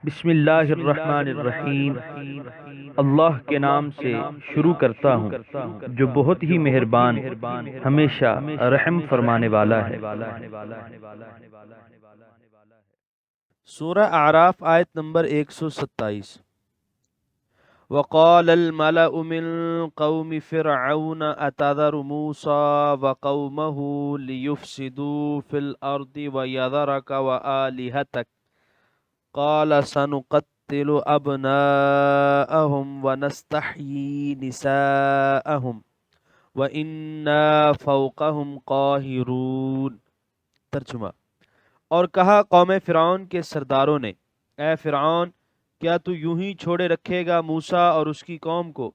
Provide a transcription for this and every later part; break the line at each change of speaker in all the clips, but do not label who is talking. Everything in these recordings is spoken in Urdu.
بسم اللہ الرحمن الرحیم۔ اللہ کے نام سے شروع کرتا ہوں جو بہت ہی مہربان ہمیشہ رحم فرمانے والا ہے۔
سورہ اعراف آیت نمبر 127۔ وقال الملأ من قوم فرعون اتذر موسى وقومه ليفسدوا في الارض ويذرك وآلهتك قال سنقتل ابناءهم ونستحيي نساءهم وإنا فوقهم قاہرون۔ ترجمہ: اور کہا قوم فرعون کے سرداروں نے، اے فرعون، کیا تو یوں ہی چھوڑے رکھے گا موسیٰ اور اس کی قوم کو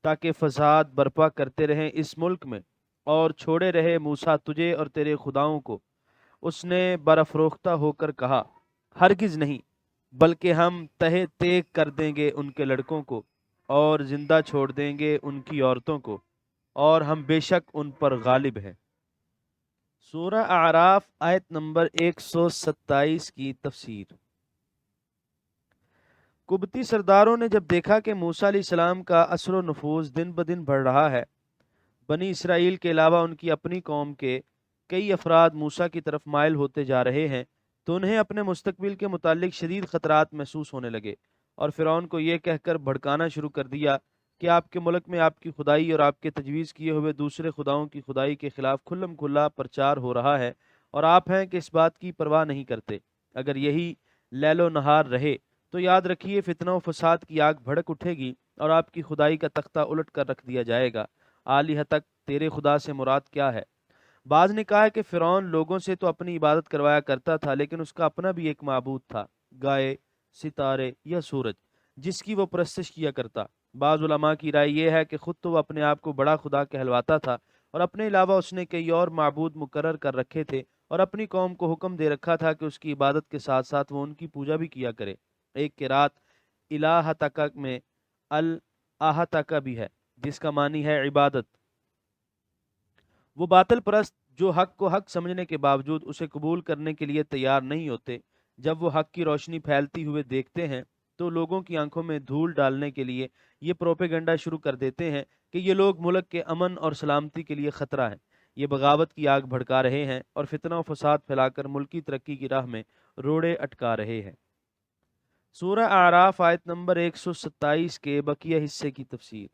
تاکہ فساد برپا کرتے رہیں اس ملک میں، اور چھوڑے رہے موسیٰ تجھے اور تیرے خداؤں کو؟ اس نے برافروختہ ہو کر کہا، ہرگز نہیں، بلکہ ہم تہہ تیگ کر دیں گے ان کے لڑکوں کو اور زندہ چھوڑ دیں گے ان کی عورتوں کو، اور ہم بے شک ان پر غالب ہیں۔ سورہ اعراف آیت نمبر 127 کی تفسیر۔ قبطی سرداروں نے جب دیکھا کہ موسیٰ علیہ السلام کا اثر و نفوذ دن بدن بڑھ رہا ہے، بنی اسرائیل کے علاوہ ان کی اپنی قوم کے کئی افراد موسیٰ کی طرف مائل ہوتے جا رہے ہیں، تو انہیں اپنے مستقبل کے متعلق شدید خطرات محسوس ہونے لگے، اور فرعون کو یہ کہہ کر بھڑکانا شروع کر دیا کہ آپ کے ملک میں آپ کی خدائی اور آپ کے تجویز کیے ہوئے دوسرے خداؤں کی خدائی کے خلاف کھلم کھلا پرچار ہو رہا ہے، اور آپ ہیں کہ اس بات کی پرواہ نہیں کرتے۔ اگر یہی لیل و نہار رہے تو یاد رکھیے فتنہ و فساد کی آگ بھڑک اٹھے گی اور آپ کی خدائی کا تختہ الٹ کر رکھ دیا جائے گا۔ آلہہ تک، تیرے خدا سے مراد کیا ہے؟ بعض نے کہا کہ فرعون لوگوں سے تو اپنی عبادت کروایا کرتا تھا، لیکن اس کا اپنا بھی ایک معبود تھا، گائے، ستارے یا سورج، جس کی وہ پرستش کیا کرتا۔ بعض علماء کی رائے یہ ہے کہ خود تو وہ اپنے آپ کو بڑا خدا کہلواتا تھا، اور اپنے علاوہ اس نے کئی اور معبود مقرر کر رکھے تھے، اور اپنی قوم کو حکم دے رکھا تھا کہ اس کی عبادت کے ساتھ ساتھ وہ ان کی پوجا بھی کیا کرے۔ ایک قرات الہ تکا میں الہ تکا بھی ہے، جس کا معنی ہے عبادت۔ وہ باطل پرست جو حق کو حق سمجھنے کے باوجود اسے قبول کرنے کے لیے تیار نہیں ہوتے، جب وہ حق کی روشنی پھیلتی ہوئے دیکھتے ہیں تو لوگوں کی آنکھوں میں دھول ڈالنے کے لیے یہ پروپیگنڈا شروع کر دیتے ہیں کہ یہ لوگ ملک کے امن اور سلامتی کے لیے خطرہ ہیں، یہ بغاوت کی آگ بھڑکا رہے ہیں اور فتنہ و فساد پھیلا کر ملکی ترقی کی راہ میں روڑے اٹکا رہے ہیں۔ سورہ اعراف آیت نمبر 127 کے بقیہ حصے کی تفسیر۔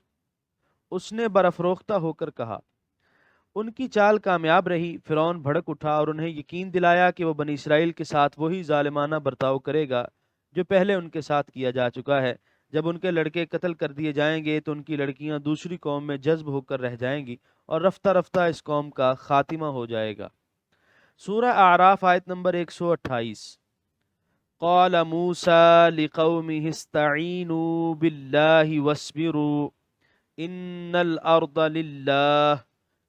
اس نے برافروختہ ہو کر کہا، ان کی چال کامیاب رہی۔ فرعون بھڑک اٹھا اور انہیں یقین دلایا کہ وہ بنی اسرائیل کے ساتھ وہی ظالمانہ برتاؤ کرے گا جو پہلے ان کے ساتھ کیا جا چکا ہے۔ جب ان کے لڑکے قتل کر دیے جائیں گے تو ان کی لڑکیاں دوسری قوم میں جذب ہو کر رہ جائیں گی، اور رفتہ رفتہ اس قوم کا خاتمہ ہو جائے گا۔ سورہ اعراف آیت نمبر 128۔ قال موسیٰ لقومہ استعینوا باللہ واصبروا ان الارض للہ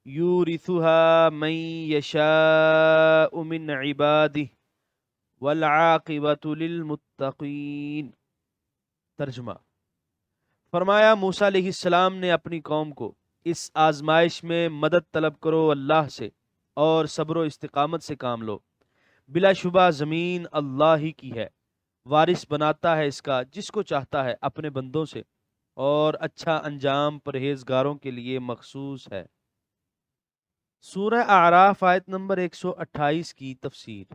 یورثها من یشاء من عبادہ والعاقبۃ للمتقین۔ ترجمہ: فرمایا موسیٰ علیہ السلام نے اپنی قوم کو، اس آزمائش میں مدد طلب کرو اللہ سے اور صبر و استقامت سے کام لو۔ بلا شبہ زمین اللہ ہی کی ہے، وارث بناتا ہے اس کا جس کو چاہتا ہے اپنے بندوں سے، اور اچھا انجام پرہیزگاروں کے لیے مخصوص ہے۔ سورہ اعراف آیت نمبر 128 کی تفسیر۔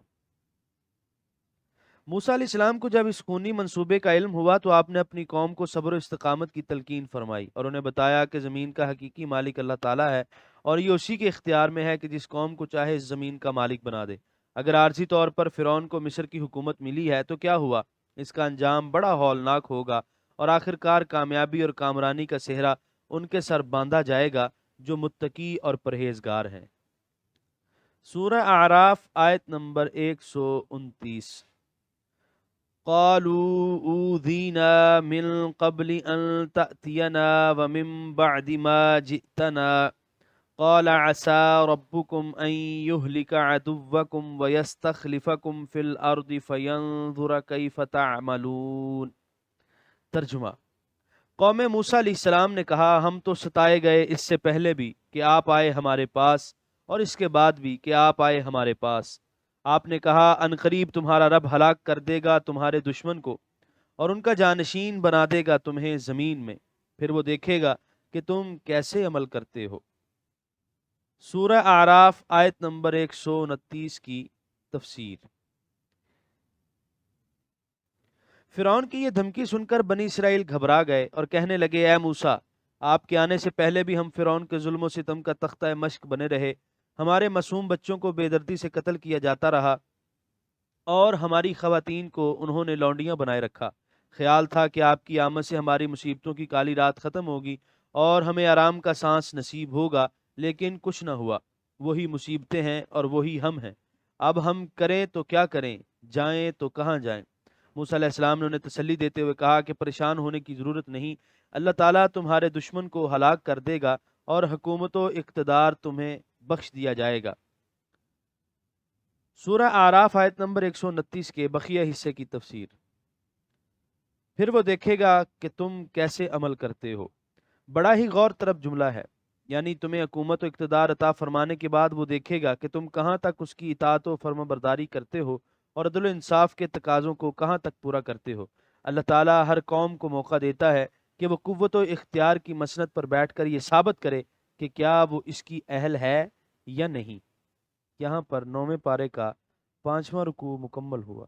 موسیٰ علیہ السلام کو جب اس خونی منصوبے کا علم ہوا تو آپ نے اپنی قوم کو صبر و استقامت کی تلقین فرمائی، اور انہیں بتایا کہ زمین کا حقیقی مالک اللہ تعالیٰ ہے، اور یہ اسی کے اختیار میں ہے کہ جس قوم کو چاہے اس زمین کا مالک بنا دے۔ اگر عارضی طور پر فرعون کو مصر کی حکومت ملی ہے تو کیا ہوا؟ اس کا انجام بڑا ہولناک ہوگا، اور آخرکار کامیابی اور کامرانی کا صحرا ان کے سر باندھا جائے گا جو متقی اور پرہیزگار ہیں۔ سورہ اعراف آیت نمبر 129۔ قالوا اوذینا من قبل ان تأتینا ومن بعد ما جئتنا قال عسى ربكم ان يهلك عدوكم ويستخلفكم في الارض فينظر كيف تعملون۔ ترجمہ: قوم موسیٰ علیہ السلام نے کہا، ہم تو ستائے گئے اس سے پہلے بھی کہ آپ آئے ہمارے پاس، اور اس کے بعد بھی کہ آپ آئے ہمارے پاس۔ آپ نے کہا، ان قریب تمہارا رب ہلاک کر دے گا تمہارے دشمن کو، اور ان کا جانشین بنا دے گا تمہیں زمین میں، پھر وہ دیکھے گا کہ تم کیسے عمل کرتے ہو۔ سورہ اعراف آیت نمبر 129 کی تفسیر۔ فرعون کی یہ دھمکی سن کر بنی اسرائیل گھبرا گئے اور کہنے لگے، اے موسیٰ، آپ کے آنے سے پہلے بھی ہم فرعون کے ظلم و ستم کا تختہ مشق بنے رہے، ہمارے معصوم بچوں کو بے دردی سے قتل کیا جاتا رہا اور ہماری خواتین کو انہوں نے لونڈیاں بنائے رکھا۔ خیال تھا کہ آپ کی آمد سے ہماری مصیبتوں کی کالی رات ختم ہوگی اور ہمیں آرام کا سانس نصیب ہوگا، لیکن کچھ نہ ہوا۔ وہی مصیبتیں ہیں اور وہی ہم ہیں۔ اب ہم کریں تو کیا کریں، جائیں تو کہاں جائیں؟ موسیٰ علیہ السلام نے انہیں تسلی دیتے ہوئے کہا کہ پریشان ہونے کی ضرورت نہیں، اللہ تعالیٰ تمہارے دشمن کو ہلاک کر دے گا اور حکومت و اقتدار تمہیں بخش دیا جائے گا۔ سورہ اعراف آیت نمبر 129 کے بقیہ حصے کی تفسیر۔ پھر وہ دیکھے گا کہ تم کیسے عمل کرتے ہو، بڑا ہی غور طلب جملہ ہے، یعنی تمہیں حکومت و اقتدار عطا فرمانے کے بعد وہ دیکھے گا کہ تم کہاں تک اس کی اطاعت و فرما برداری کرتے ہو اور عدل و انصاف کے تقاضوں کو کہاں تک پورا کرتے ہو۔ اللہ تعالیٰ ہر قوم کو موقع دیتا ہے کہ وہ قوت و اختیار کی مسند پر بیٹھ کر یہ ثابت کرے کہ کیا وہ اس کی اہل ہے یا نہیں۔ یہاں پر 9ویں پارے کا 5واں رکوع مکمل ہوا۔